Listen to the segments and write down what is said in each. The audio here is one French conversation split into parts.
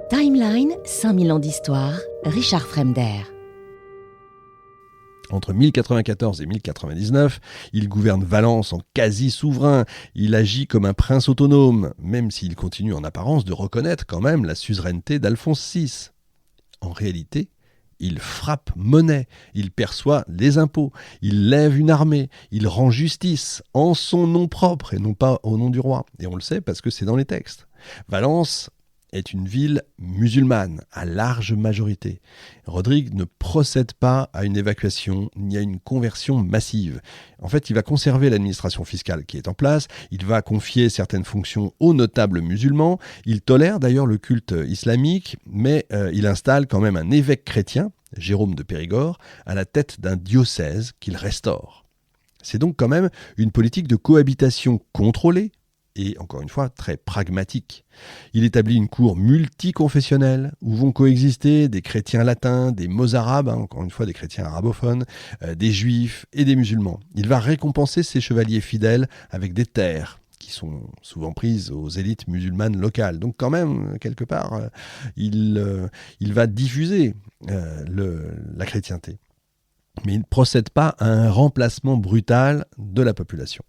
Timeline, 5000 ans d'histoire, Richard Fremder. Entre 1094 et 1099, il gouverne Valence en quasi-souverain. Il agit comme un prince autonome, même s'il continue en apparence de reconnaître quand même la suzeraineté d'Alphonse VI. En réalité, il frappe monnaie, il perçoit les impôts, il lève une armée, il rend justice en son nom propre et non pas au nom du roi. Et on le sait parce que c'est dans les textes. Valence est une ville musulmane à large majorité. Rodrigue ne procède pas à une évacuation ni à une conversion massive. En fait, il va conserver l'administration fiscale qui est en place, il va confier certaines fonctions aux notables musulmans, il tolère d'ailleurs le culte islamique, mais il installe quand même un évêque chrétien, Jérôme de Périgord, à la tête d'un diocèse qu'il restaure. C'est donc quand même une politique de cohabitation contrôlée, et encore une fois très pragmatique. Il établit une cour multiconfessionnelle où vont coexister des chrétiens latins, des mozarabes, encore une fois des chrétiens arabophones, des juifs et des musulmans. Il va récompenser ses chevaliers fidèles avec des terres qui sont souvent prises aux élites musulmanes locales. Donc quand même, quelque part, il va diffuser la chrétienté. Mais il ne procède pas à un remplacement brutal de la population.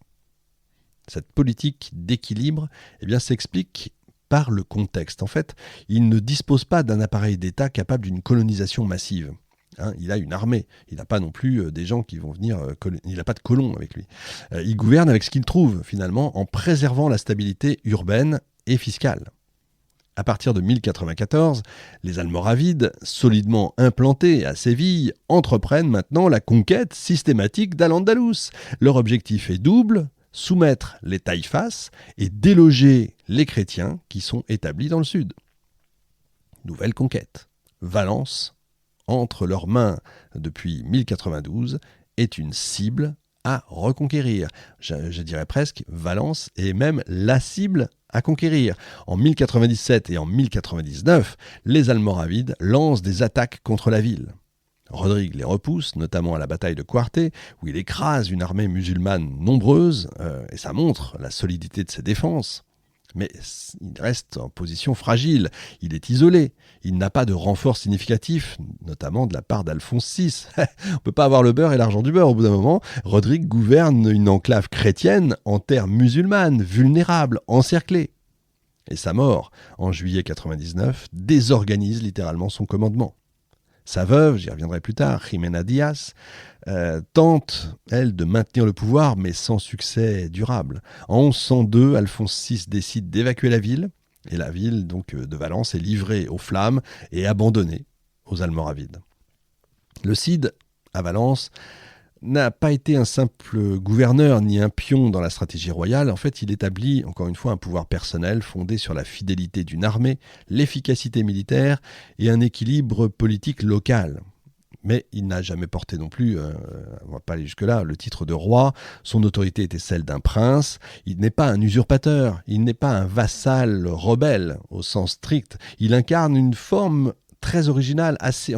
Cette politique d'équilibre s'explique par le contexte. En fait, il ne dispose pas d'un appareil d'État capable d'une colonisation massive. Il a une armée, il n'a pas non plus des gens qui vont venir, il n'a pas de colons avec lui. Il gouverne avec ce qu'il trouve finalement en préservant la stabilité urbaine et fiscale. À partir de 1094, les Almoravides, solidement implantés à Séville, entreprennent maintenant la conquête systématique d'Al-Andalus. Leur objectif est double: soumettre les taïfas et déloger les chrétiens qui sont établis dans le sud. Nouvelle conquête. Valence, entre leurs mains depuis 1092, est une cible à reconquérir. Je dirais presque, Valence est même la cible à conquérir. En 1097 et en 1099, les Almoravides lancent des attaques contre la ville. Rodrigue les repousse, notamment à la bataille de Cuarte, où il écrase une armée musulmane nombreuse, et ça montre la solidité de ses défenses. Mais il reste en position fragile, il est isolé, il n'a pas de renfort significatif, notamment de la part d'Alphonse VI. On ne peut pas avoir le beurre et l'argent du beurre au bout d'un moment. Rodrigue gouverne une enclave chrétienne en terre musulmane, vulnérable, encerclée. Et sa mort, en juillet 99, désorganise littéralement son commandement. Sa veuve, j'y reviendrai plus tard, Jimena Díaz, tente, elle, de maintenir le pouvoir, mais sans succès durable. En 1102, Alphonse VI décide d'évacuer la ville, et la ville donc, de Valence est livrée aux flammes et abandonnée aux Almoravides. Le Cid, à Valence, n'a pas été un simple gouverneur ni un pion dans la stratégie royale. En fait, il établit, encore une fois, un pouvoir personnel fondé sur la fidélité d'une armée, l'efficacité militaire et un équilibre politique local. Mais il n'a jamais porté non plus, on ne va pas aller jusque-là, le titre de roi. Son autorité était celle d'un prince. Il n'est pas un usurpateur, il n'est pas un vassal rebelle au sens strict. Il incarne une forme très original, assez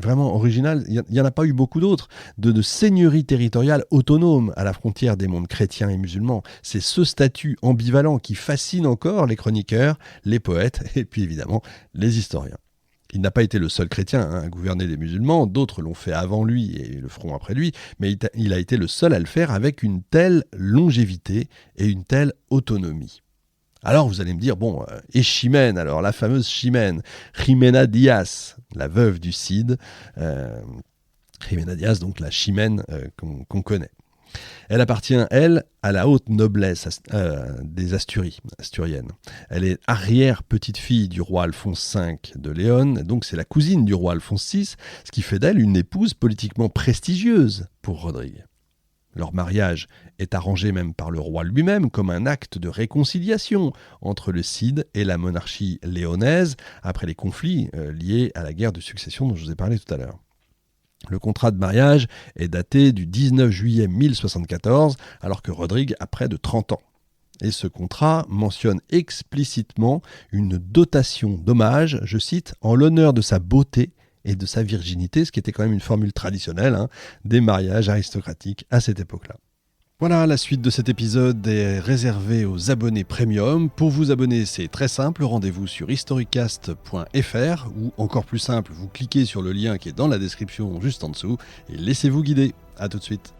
vraiment original. Il n'y en a pas eu beaucoup d'autres, de seigneurie territoriale autonome à la frontière des mondes chrétiens et musulmans. C'est ce statut ambivalent qui fascine encore les chroniqueurs, les poètes et puis évidemment les historiens. Il n'a pas été le seul chrétien à gouverner les musulmans, d'autres l'ont fait avant lui et le feront après lui, mais il a été le seul à le faire avec une telle longévité et une telle autonomie. Alors vous allez me dire, et Chimène, alors la fameuse Chimène, Jimena Díaz, la veuve du Cid, Jimena Díaz, donc la Chimène qu'on connaît. Elle appartient, elle, à la haute noblesse des asturiennes. Elle est arrière-petite-fille du roi Alphonse V de Léon, donc c'est la cousine du roi Alphonse VI, ce qui fait d'elle une épouse politiquement prestigieuse pour Rodrigue. Leur mariage est arrangé même par le roi lui-même comme un acte de réconciliation entre le Cid et la monarchie léonaise après les conflits liés à la guerre de succession dont je vous ai parlé tout à l'heure. Le contrat de mariage est daté du 19 juillet 1074, alors que Rodrigue a près de 30 ans. Et ce contrat mentionne explicitement une dotation d'hommage, je cite, en l'honneur de sa beauté et de sa virginité, ce qui était quand même une formule traditionnelle des mariages aristocratiques à cette époque-là. Voilà, la suite de cet épisode est réservée aux abonnés premium. Pour vous abonner, c'est très simple, rendez-vous sur historicast.fr ou encore plus simple, vous cliquez sur le lien qui est dans la description juste en dessous et laissez-vous guider. À tout de suite.